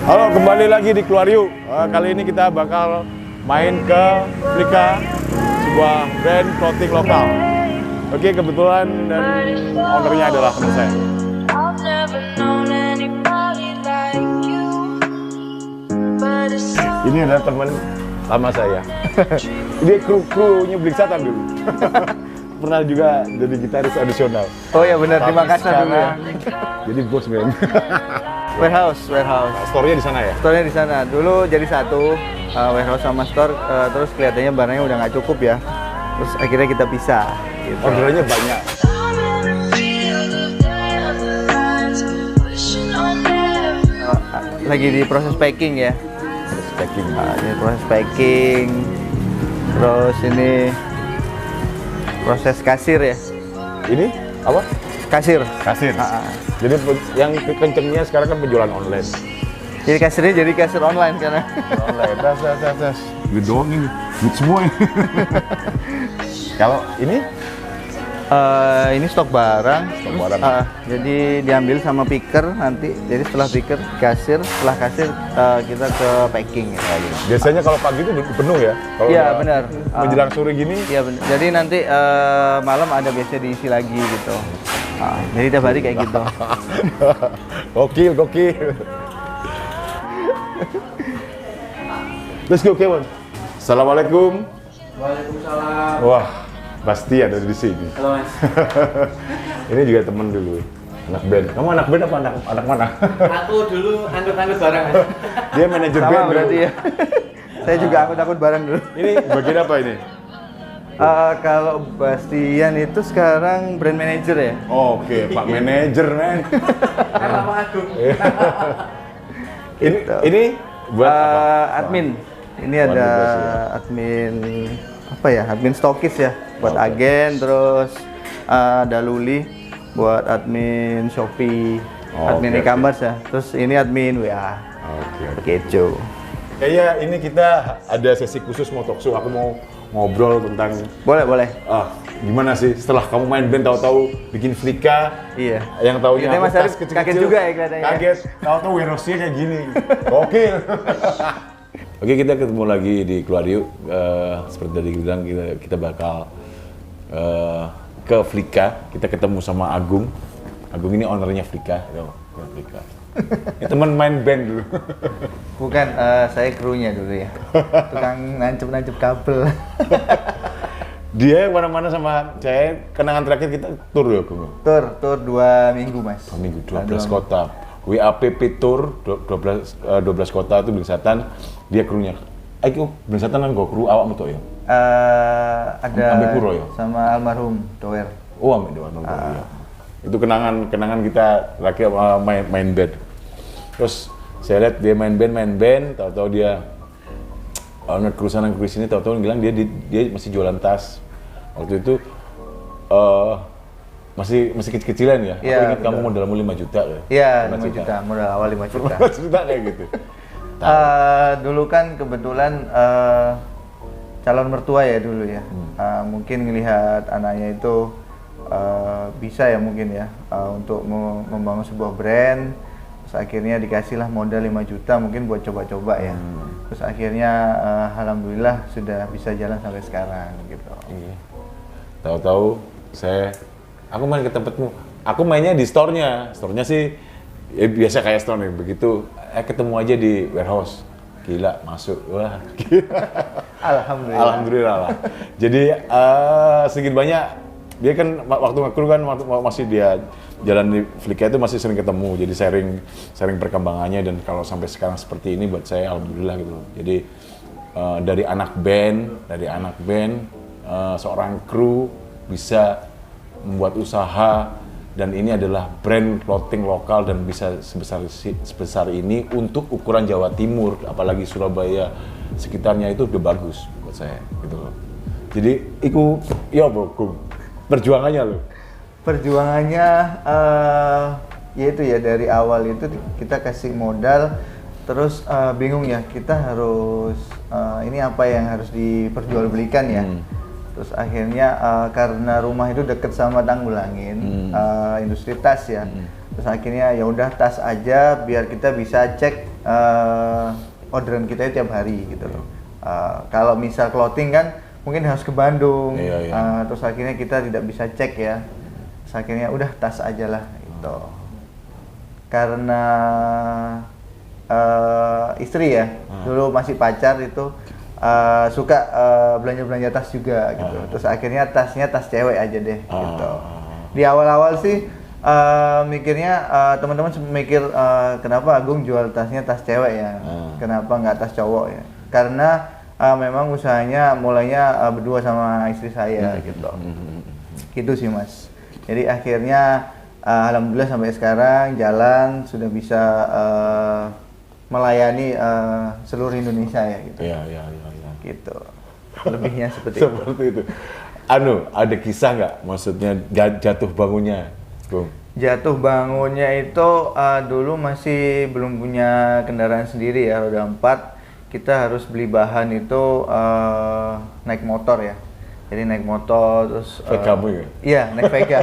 Halo, kembali lagi di Keluar Yuk. Kali ini kita bakal main ke Flika, sebuah brand clothing lokal. Oke, kebetulan dan ownernya adalah teman saya. Ini adalah teman lama saya. Dia kru-krunya Bliksatan dulu. Pernah juga jadi gitaris adisional. Oh ya benar, di Makassar dulu ya. Jadi bos men. Warehouse. Store-nya di sana ya? Store-nya di sana. Dulu jadi satu, warehouse sama store, terus kelihatannya barangnya udah nggak cukup ya. Terus akhirnya kita pisah. Gitu. Orderannya banyak. Lagi di proses packing ya. Packing. Ini proses packing. Terus ini proses kasir ya. Ini apa? Kasir. Kasir. Jadi yang kencengnya sekarang kan penjualan online. Jadi kasirnya jadi kasir online karena. Online. Das. Duit doang ini. Duit semua ini. Kalau ini stok barang. Stok barang. Jadi diambil sama picker nanti. Jadi setelah picker kasir, setelah kasir kita ke packing ya. Biasanya kalau pagi itu penuh ya? Iya benar. Menjelang sore gini? Iya benar. Jadi nanti malam ada biasanya diisi lagi gitu. Jadi tiap hari kayak gitu. Gokil. Let's go, Kevin. Assalamualaikum. Waalaikumsalam. Wah, pasti ada di sini. Halo Mas. Ini juga temen dulu, anak band. Kamu anak band apa anak mana? Aku dulu angkut-angkut barang Mas. Dia manajer band berarti dulu. ya. Saya juga angkut-angkut barang dulu. Ini bagian apa ini? Kalau Bastian itu sekarang brand manager ya. Oke, Pak Manajer, men. Nama Agung. Ini buat apa? Admin. Ini Buat ada tugas ya. admin apa ya? Admin stokis ya. Buat Oke. agen, terus ada Luli buat admin Shopee, admin Oke, e-commerce ya. Terus ini admin WA. Oke. Kejo. Kayaknya ini kita ada sesi khusus mau talk show. Aku mau ngobrol tentang Boleh. gimana sih setelah kamu main band tahu-tahu bikin Flika. Iya. Yang taunya Kita aku Mas tas Arif kecil-kecil. kaget juga ya kelihatannya. Kaget. Tahu-tahu warehouse-nya kayak gini. Gokil. Oke, kita ketemu lagi di Keluar Yuk. Seperti tadi bilang kita bakal ke Flika. Kita ketemu sama Agung. Agung ini ownernya Flika. Flika. Ini teman main band dulu. Bukan, saya krunya dulu ya. Tukang nancep kabel. Dia mana-mana sama saya. Kenangan terakhir kita tour ya, Agung. Tur 2 minggu Mas. 2 minggu, 12 kota. WAPP Tour, 12 kota itu Bliksatan. Dia krunya. Aku Bliksatan kan kru awak betul ya? Ada Ambil Kuro ya? sama almarhum Doer. Oh, ambil doang. Iya. Itu kenangan kita lagi main band. Terus saya lihat dia main band, tahu-tahu dia owner kru sana kru sini, tahu-tahu bilang dia masih jualan tas. Waktu itu masih kecil-kecilan ya. Iya, Aku ingat betul. kamu modalmu 5 juta ya. Iya, 5 juta, modal awal 5 juta. 5 juta kayak gitu. Dulu kan kebetulan calon mertua ya dulu ya. Mungkin ngelihat anaknya itu bisa ya mungkin ya untuk membangun sebuah brand. Terus akhirnya dikasihlah modal 5 juta mungkin buat coba-coba ya. Terus akhirnya alhamdulillah sudah bisa jalan sampai sekarang gitu. Iya. Tahu-tahu aku main ke tempatmu. Aku mainnya di store-nya. Store-nya sih ya biasa kayak store nih. Begitu ketemu aja di warehouse. Gila, masuk. Wah, gila. Alhamdulillah lah. Jadi sedikit banyak dia kan waktu ngekru kan masih dia jalan di Flika itu masih sering ketemu. Jadi sharing perkembangannya dan kalau sampai sekarang seperti ini buat saya alhamdulillah gitu. Jadi dari anak band seorang kru bisa membuat usaha dan ini adalah brand clothing lokal dan bisa sebesar ini untuk ukuran Jawa Timur, apalagi Surabaya sekitarnya itu udah bagus buat saya gitu loh. Jadi itu ya bro, perjuangannya loh. Perjuangannya ya itu ya dari awal itu kita kasih modal terus bingung ya kita harus ini apa yang harus diperjualbelikan ya. Terus akhirnya karena rumah itu deket sama Tanggulangin, industri tas ya. Terus akhirnya ya udah tas aja biar kita bisa cek orderan kita itu tiap hari gitu loh. Kalau misal clothing kan mungkin harus ke Bandung, terus akhirnya kita tidak bisa cek ya. Terus akhirnya udah tas aja lah gitu. Karena istri ya, dulu masih pacar itu suka belanja-belanja tas juga gitu. Terus akhirnya tasnya tas cewek aja deh gitu. Di awal-awal sih mikirnya teman-teman mikir kenapa Agung jual tasnya tas cewek ya, kenapa nggak tas cowok ya? Karena memang usahanya mulainya berdua sama istri saya gitu. Gitu sih Mas. Jadi akhirnya alhamdulillah sampai sekarang jalan sudah bisa melayani seluruh Indonesia ya gitu. Iya. Gitu. Lebihnya seperti itu. Seperti itu. Ada kisah nggak? Maksudnya jatuh bangunnya, Bung? Jatuh bangunnya itu dulu masih belum punya kendaraan sendiri ya, roda 4. Kita harus beli bahan itu naik motor ya. Jadi naik motor terus Vegamu ya? Iya, naik Vega.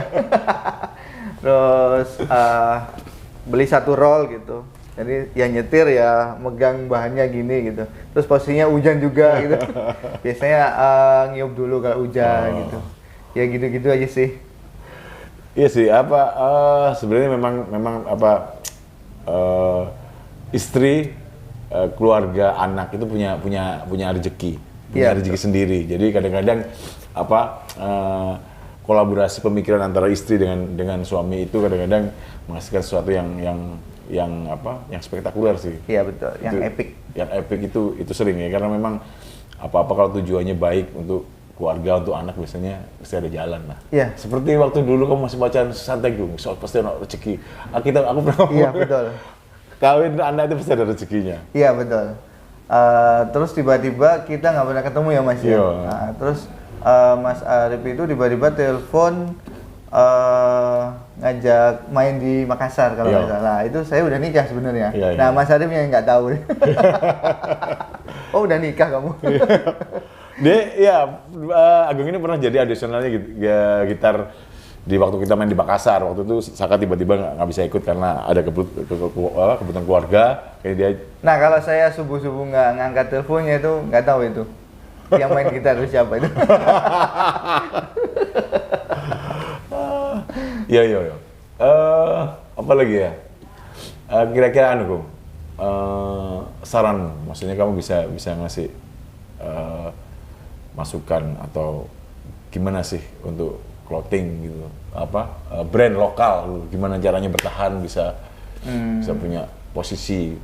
Terus beli 1 roll gitu. Jadi yang nyetir ya megang bahannya gini gitu. Terus posisinya hujan juga gitu. Biasanya ngiup dulu kalau hujan gitu. Ya gitu-gitu aja sih. Iya sih, sebenarnya memang istri, keluarga, anak itu punya rezeki, rezeki sendiri. Jadi kadang-kadang kolaborasi pemikiran antara istri dengan suami itu kadang-kadang menghasilkan sesuatu yang spektakuler sih. Iya betul, yang epic. Yang epic itu sering ya, karena memang apa-apa kalau tujuannya baik untuk keluarga, untuk anak biasanya pasti ada jalan lah. Iya. Seperti waktu dulu kamu masih bacaan santai Gung, so pasti ada rezeki. Aku pernah ngomong. Iya betul. Kawin anak itu pasti ada rezekinya. Iya betul. Terus tiba-tiba kita nggak pernah ketemu ya Mas ya. Nah, terus Mas Arif itu tiba-tiba telepon ngajak main di Makassar kalau nggak salah. Itu saya udah nikah sebenarnya. Nah Mas Arif yang nggak tahu. Oh udah nikah kamu? Agung ini pernah jadi additionalnya gitar di waktu kita main di Makassar. Waktu itu Saka tiba-tiba nggak bisa ikut karena ada kebutuhan keluarga. Kayak dia. Nah kalau saya subuh-subuh nggak ngangkat teleponnya itu nggak tahu itu yang main gitar itu siapa itu. Iya. Apa lagi ya? Kira-kira Gung, saran, maksudnya kamu bisa ngasih masukan atau gimana sih untuk clothing gitu, brand lokal, gimana caranya bertahan bisa punya posisi.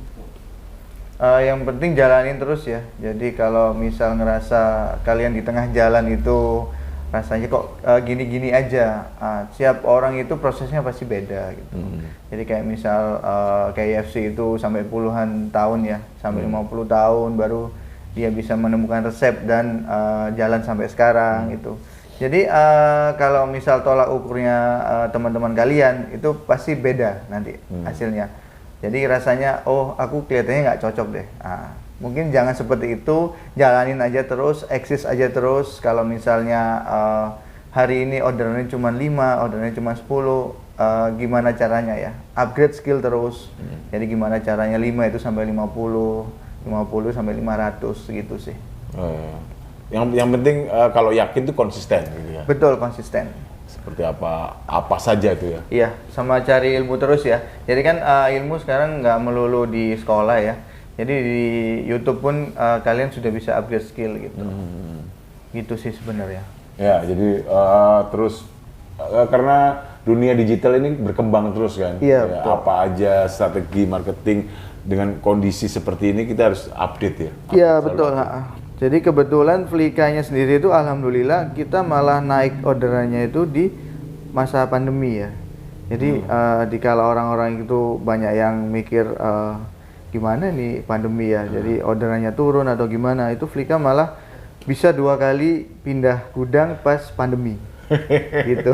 Yang penting jalanin terus ya. Jadi kalau misal ngerasa kalian di tengah jalan itu rasanya kok gini-gini aja, setiap orang itu prosesnya pasti beda gitu. Jadi kayak misal KFC itu sampai puluhan tahun ya, sampai 50 tahun baru dia bisa menemukan resep dan jalan sampai sekarang gitu. Jadi kalau misal tolak ukurnya teman-teman kalian itu pasti beda nanti hasilnya. Jadi rasanya aku kelihatannya nggak cocok deh. Mungkin jangan seperti itu, jalanin aja terus, eksis aja terus. Kalau misalnya hari ini orderannya cuma 5, orderannya cuma 10, gimana caranya ya? Upgrade skill terus. Jadi gimana caranya 5 itu sampai 50 sampai 500 gitu sih. Yang penting kalau yakin tuh konsisten gitu ya. Betul, konsisten. Seperti apa saja itu ya. Iya, sama cari ilmu terus ya. Jadi kan ilmu sekarang nggak melulu di sekolah ya. Jadi di YouTube pun kalian sudah bisa upgrade skill gitu. Gitu sih sebenarnya. Ya, jadi terus karena dunia digital ini berkembang terus kan. Iya, ya, betul. apa aja strategi marketing dengan kondisi seperti ini kita harus update ya. Iya, betul. Jadi kebetulan Flickanya sendiri itu alhamdulillah kita malah naik orderannya itu di masa pandemi ya. Jadi dikala orang-orang itu banyak yang mikir gimana nih pandemi ya, jadi orderannya turun atau gimana, itu Flicka malah bisa 2 kali pindah gudang pas pandemi. Gitu.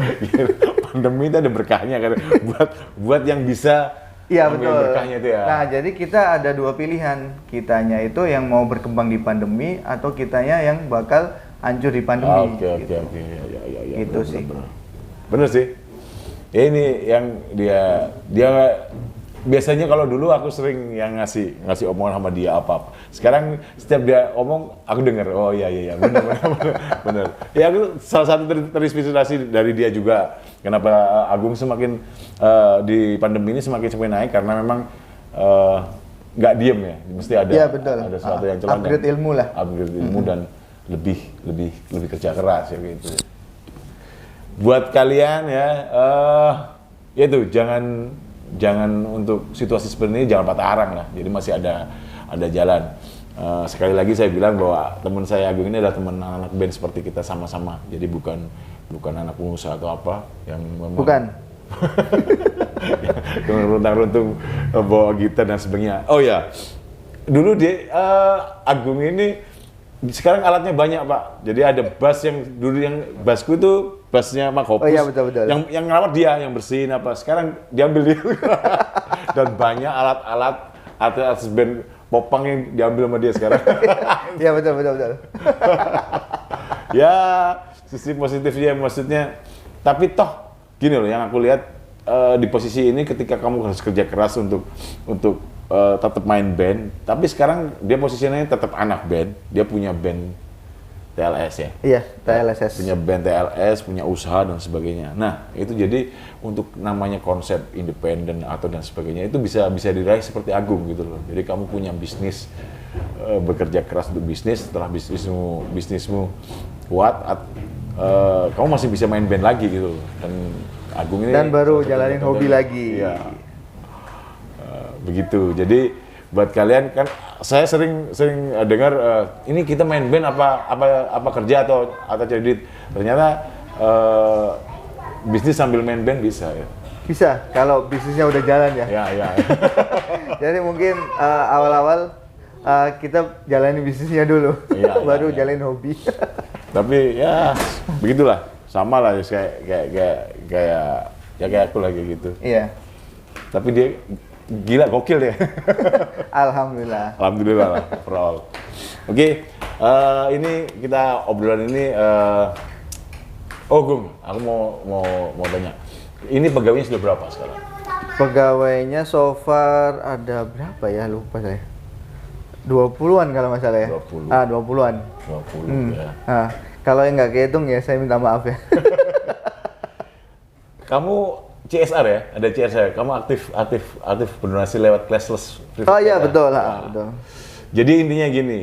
Pandemi itu ada berkahnya kan, buat yang bisa. Iya betul. Berkahnya itu ya. Nah jadi kita ada 2 pilihan, kitanya itu yang mau berkembang di pandemi atau kitanya yang bakal hancur di pandemi. Oke. Ya, gitu sih. Bener sih. Ya ini yang dia biasanya kalau dulu aku sering yang ngasih omongan sama dia apa. Sekarang setiap dia omong aku dengar. Oh iya benar. Benar. Ya aku salah satu terinspirasi dari dia juga. Kenapa Agung semakin di pandemi ini semakin naik karena memang nggak diem ya. Mesti ada Iya, betul. ada sesuatu yang celah. Upgrade ilmu lah. Upgrade ilmu dan lebih kerja keras ya gitu. Buat kalian ya itu jangan untuk situasi seperti ini jangan patah arang lah. Jadi masih ada jalan. Sekali lagi saya bilang bahwa teman saya Agung ini adalah teman anak band seperti kita sama-sama. Jadi bukan anak pengusaha atau apa yang memang Bukan. yang runtang-runtung bawa gitar dan sebagainya. Oh ya, dulu dia Agung ini sekarang alatnya banyak Pak. Jadi ada bass yang dulu yang bassku itu bassnya Mak Hopus. Oh iya betul. Yang ngerawat dia, yang bersihin apa. Sekarang diambil dia. Dan banyak alat-alat artis band popang yang diambil sama dia sekarang. Iya betul. Ya, sisi positifnya maksudnya. Tapi toh gini loh yang aku lihat di posisi ini ketika kamu harus kerja keras untuk tetap main band, tapi sekarang dia posisinya tetap anak band, dia punya band TLS ya. Iya, TLSS. Punya band TLS, punya usaha dan sebagainya. Nah, itu jadi untuk namanya konsep independen atau dan sebagainya itu bisa diraih seperti Agung gitu loh. Jadi kamu punya bisnis, bekerja keras untuk bisnis, setelah bisnismu kuat, kamu masih bisa main band lagi gitu loh. Dan Agung ini Dan baru jalanin hobi lagi. Iya. Begitu. Jadi buat kalian kan saya sering dengar ini kita main band apa kerja atau cari duit. Ternyata bisnis sambil main band bisa ya. Bisa kalau bisnisnya udah jalan ya. Ya. Jadi mungkin awal-awal kita jalani bisnisnya dulu, Iya, baru iya. jalanin hobi. Tapi ya begitulah. Sama lah kayak aku lagi gitu. Iya. Tapi dia gila gokil ya. Alhamdulillah. Alhamdulillah lah, overall. Oke, ini kita obrolan ini. Oh Gung, aku mau tanya. Ini pegawainya sudah berapa sekarang? Pegawainya so far ada berapa ya? Lupa saya. 20-an kalau nggak salah ya. 20. 20-an. 20 ya. Kalau yang nggak kehitung ya saya minta maaf ya. Kamu CSR ya? Ada CSR. Kamu aktif berdonasi lewat Clashless Free Oh iya ya? betul Nah, betul. Jadi intinya gini,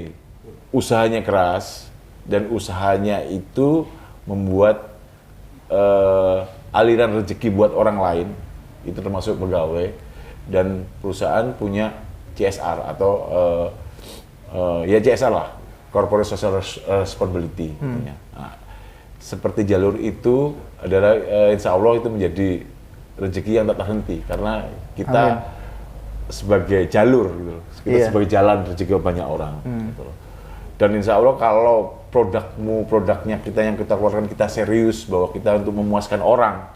usahanya keras dan usahanya itu membuat aliran rezeki buat orang lain, itu termasuk pegawai, dan perusahaan punya CSR atau ya CSR lah, Corporate Social Responsibility. Nah, seperti jalur itu adalah insya Allah itu menjadi rezeki yang tak terhenti karena kita sebagai jalur gitu loh. Kita sebagai jalan rezeki banyak orang gitu loh. Dan insya Allah kalau produknya kita yang kita keluarkan kita serius bahwa kita untuk memuaskan orang,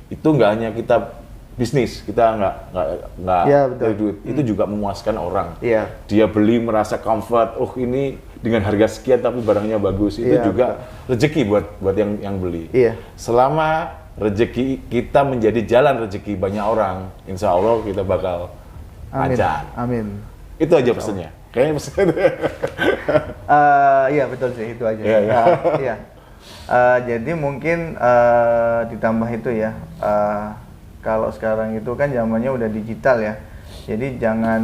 itu nggak hanya kita bisnis, kita nggak dari duit, itu juga memuaskan orang. Dia beli merasa comfort, oh ini dengan harga sekian tapi barangnya bagus, itu juga rezeki buat yang beli. Selama rezeki kita menjadi jalan rezeki banyak orang, insya Allah kita bakal lancar. Amin. Itu aja pesannya. Kayaknya pesannya itu. Iya betul sih itu aja. Iya. Jadi mungkin ditambah itu ya. Kalau sekarang itu kan zamannya udah digital ya. Jadi jangan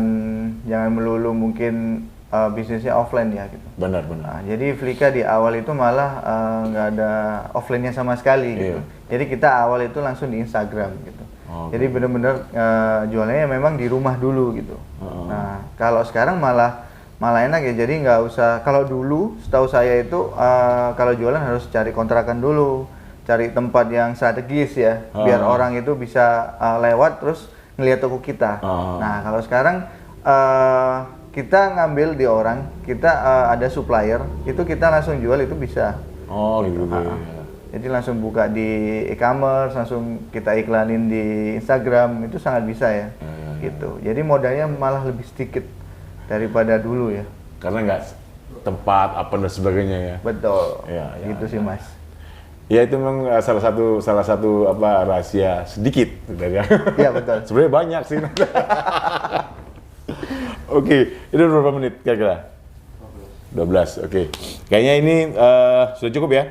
melulu mungkin bisnisnya offline ya gitu. Benar. Jadi Flika di awal itu malah nggak ada offline-nya sama sekali gitu. Jadi kita awal itu langsung di Instagram gitu. Jadi benar-benar jualannya memang di rumah dulu gitu. Nah kalau sekarang malah enak ya. Jadi nggak usah. Kalau dulu setahu saya itu kalau jualan harus cari kontrakan dulu, cari tempat yang strategis ya, biar orang itu bisa lewat terus ngelihat toko kita. Nah kalau sekarang kita ngambil di orang, kita ada supplier, itu kita langsung jual itu bisa. Gitu. Jadi langsung buka di e-commerce, langsung kita iklanin di Instagram, itu sangat bisa ya. Gitu. Jadi modalnya malah lebih sedikit daripada dulu ya. Karena nggak tempat apa dan sebagainya ya. Betul. Iya, gitu sih Mas. Ya itu memang salah satu apa rahasia sedikit sebenarnya. Iya betul. Sebenarnya banyak sih. Oke, itu berapa menit kira-kira? 12. Oke. Kayaknya ini sudah cukup ya?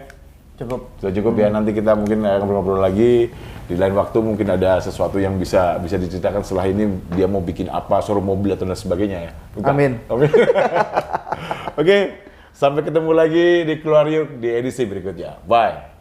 Cukup. Sudah cukup ya. Nanti kita mungkin akan ngobrol lagi di lain waktu, mungkin ada sesuatu yang bisa diceritakan setelah ini dia mau bikin apa, showroom mobil atau dan sebagainya ya. Amin. Amin. Oke, sampai ketemu lagi di Keluar Yuk di edisi berikutnya. Bye.